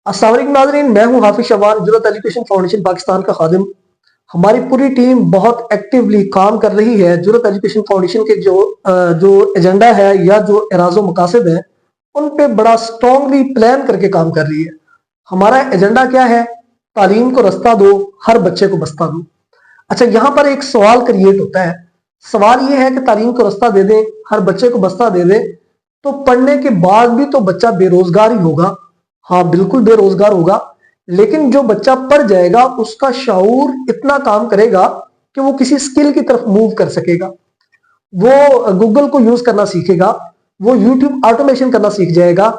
अस्सलाम वालेकुम नाज़रीन, मैं हूं हाफिज शबान, जुर्रत एजुकेशन फाउंडेशन पाकिस्तान का खादिम। हमारी पूरी टीम बहुत एक्टिवली काम कर रही है। जुर्रत एजुकेशन फाउंडेशन के जो एजेंडा है या जो इराज़ो मकासद है उन पे बड़ा स्ट्रॉन्गली प्लान करके काम कर रही है। हमारा एजेंडा क्या है? तालीम को रास्ता दो, हर बच्चे को बस्ता दो। अच्छा, यहाँ पर एक सवाल क्रिएट होता है। सवाल ये है कि तालीम को रास्ता दे दें, हर बच्चे को बस्ता दे दें, तो पढ़ने के बाद भी तो बच्चा बेरोजगार ही होगा। हाँ, बिल्कुल बेरोजगार होगा, लेकिन जो बच्चा पढ़ जाएगा उसका शाऊर इतना काम करेगा कि वो किसी स्किल की तरफ मूव कर सकेगा। वो गूगल को यूज करना सीखेगा, वो यूट्यूब ऑटोमेशन करना सीख जाएगा,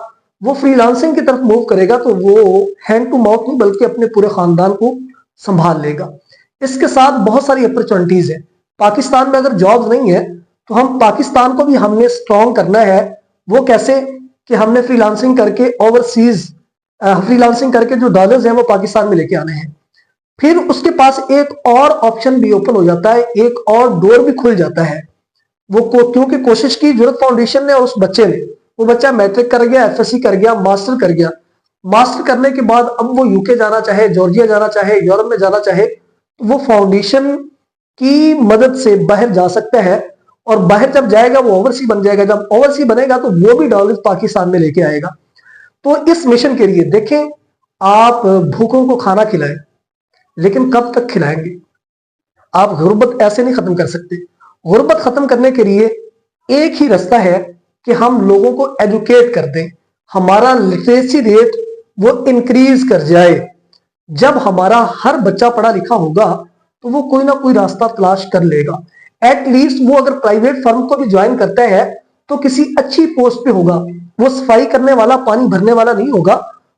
वो फ्रीलांसिंग की तरफ मूव करेगा, तो वो हैंड टू माउथ नहीं बल्कि अपने पूरे खानदान को संभाल लेगा। इसके साथ बहुत सारी अपॉर्चुनिटीज है। पाकिस्तान में अगर जॉब्स नहीं है तो हम पाकिस्तान को भी हमने स्ट्रॉन्ग करना है। वो कैसे? कि हमने फ्रीलांसिंग करके ओवरसीज फ्रीलांसिंग करके जो डॉलर्स हैं वो पाकिस्तान में लेके आने हैं। फिर उसके पास एक और ऑप्शन भी ओपन हो जाता है, एक और डोर भी खुल जाता है। क्योंकि कोशिश की जुर्रत फाउंडेशन ने और उस बच्चे ने, वो बच्चा मैट्रिक कर गया, एफएससी कर गया, मास्टर कर गया। मास्टर करने के बाद अब वो यूके जाना चाहे, जॉर्जिया जाना चाहे, यूरोप में जाना चाहे, तो वो फाउंडेशन की मदद से बाहर जा सकता है। और बाहर जब जाएगा वो ओवरसी बन जाएगा। जब ओवरसी बनेगा तो वो भी डॉलर्स पाकिस्तान में लेके आएगा। तो इस मिशन के लिए देखें, आप भूखों को खाना खिलाएं, लेकिन कब तक खिलाएंगे? आप गुर्बत ऐसे नहीं खत्म कर सकते। गुर्बत खत्म करने के लिए एक ही रास्ता है कि हम लोगों को एजुकेट कर दें, हमारा लिटरेसी रेट वो इंक्रीज कर जाए। जब हमारा हर बच्चा पढ़ा लिखा होगा तो वो कोई ना कोई रास्ता तलाश कर लेगा। एटलीस्ट वो अगर प्राइवेट फर्म को भी ज्वाइन करता है तो किसी अच्छी पोस्ट पे होगा। वो सफाई करने वाला, पानी भरने वाला नहीं होगा,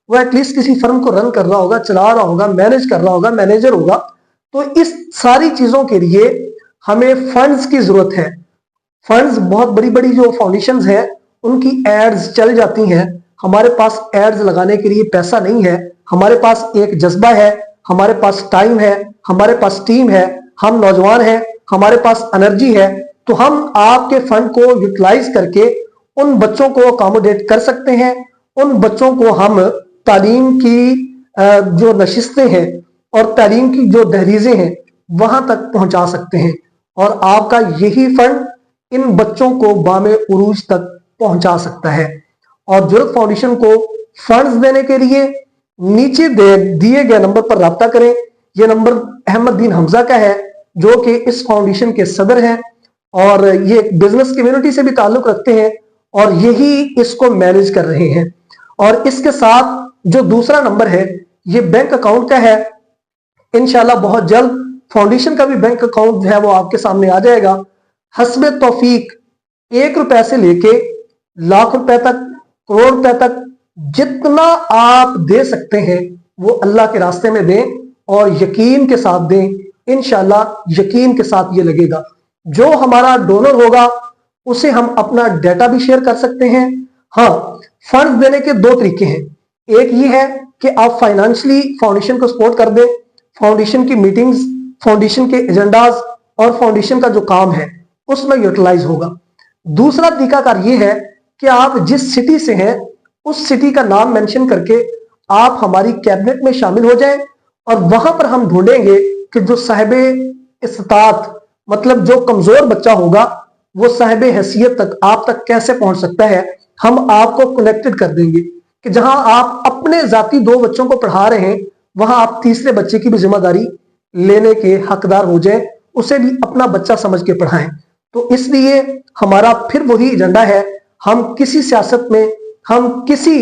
वो एटलीस्ट किसी फर्म को रन कर रहा होगा, चला रहा होगा, मैनेज कर रहा होगा, मैनेजर होगा। तो इस सारी चीजों के लिए हमें फंड्स की जरूरत है। फंड्स, बहुत बड़ी बड़ी जो फाउंडेशंस हैं उनकी एड्स चल जाती हैं। हमारे पास एड्स लगाने के लिए पैसा नहीं है। हमारे पास एक जज्बा है, हमारे पास टाइम है, हमारे पास टीम है, हम नौजवान हैं, हमारे पास एनर्जी है। तो हम आपके फंड को यूटिलाइज करके उन बच्चों को अकोमोडेट कर सकते हैं। उन बच्चों को हम तालीम की जो नशिस्तें हैं और तालीम की जो दहलीजें हैं वहां तक पहुंचा सकते हैं। और आपका यही फंड इन बच्चों को बामे उरूज तक पहुंचा सकता है। और जुर्रत फाउंडेशन को फंड्स देने के लिए नीचे दिए गए नंबर पर राब्ता करें। यह नंबर अहमद दीन हमजा का है, जो कि इस फाउंडेशन के सदर हैं और ये बिजनेस कम्युनिटी से भी ताल्लुक रखते हैं और यही इसको मैनेज कर रहे हैं। और इसके साथ जो दूसरा नंबर है ये बैंक अकाउंट का है। इंशाल्लाह बहुत जल्द फाउंडेशन का भी बैंक अकाउंट जो है वो आपके सामने आ जाएगा। हस्बे तौफीक 1 रुपए से लेके लाख रुपए तक, करोड़ रुपए तक, जितना आप दे सकते हैं वो अल्लाह के रास्ते में दें और यकीन के साथ दें। इंशाल्लाह यकीन के साथ ये लगेगा। जो हमारा डोनर होगा उसे हम अपना डेटा भी शेयर कर सकते हैं। हाँ, फंड देने के 2 तरीके हैं। एक ये है कि आप फाइनेंशियली फाउंडेशन को सपोर्ट कर दें, फाउंडेशन की मीटिंग्स, फाउंडेशन के एजेंडाज और फाउंडेशन का जो काम है उसमें यूटिलाइज होगा। दूसरा तरीकाकार ये है कि आप जिस सिटी से हैं उस सिटी का नाम मेंशन करके आप हमारी कैबिनेट में शामिल हो जाएं और वहां पर हम ढूंढेंगे कि जो साहिबे इस्तात, मतलब जो कमजोर बच्चा होगा, वो साहिबे हैसियत तक, आप तक कैसे पहुंच सकता है। हम आपको कनेक्टेड कर देंगे कि जहां आप अपने जाती 2 बच्चों को पढ़ा रहे हैं वहां आप तीसरे बच्चे की भी जिम्मेदारी लेने के हकदार हो जाए, उसे भी अपना बच्चा समझ के पढ़ाएं। तो इसलिए हमारा फिर वही एजेंडा है। हम किसी सियासत में, हम किसी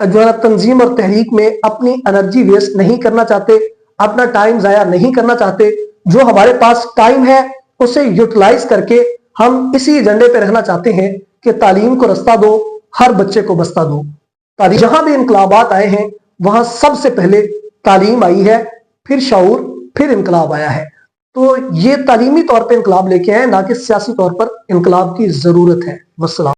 जो है तंजीम और तहरीक में अपनी एनर्जी वेस्ट नहीं करना चाहते, अपना टाइम जाया नहीं करना चाहते। जो हमारे पास टाइम है उसे यूटिलाइज करके हम इसी एजेंडे पे रहना चाहते हैं कि तालीम को रास्ता दो, हर बच्चे को बस्ता दो। जहां भी इनकलाबात आए हैं वहां सबसे पहले तालीम आई है, फिर शऊर, फिर इनकलाब आया है। तो ये तालीमी तौर पे इनकलाब लेके आए, ना कि सियासी तौर पर इनकलाब की जरूरत है। वस्सलाम।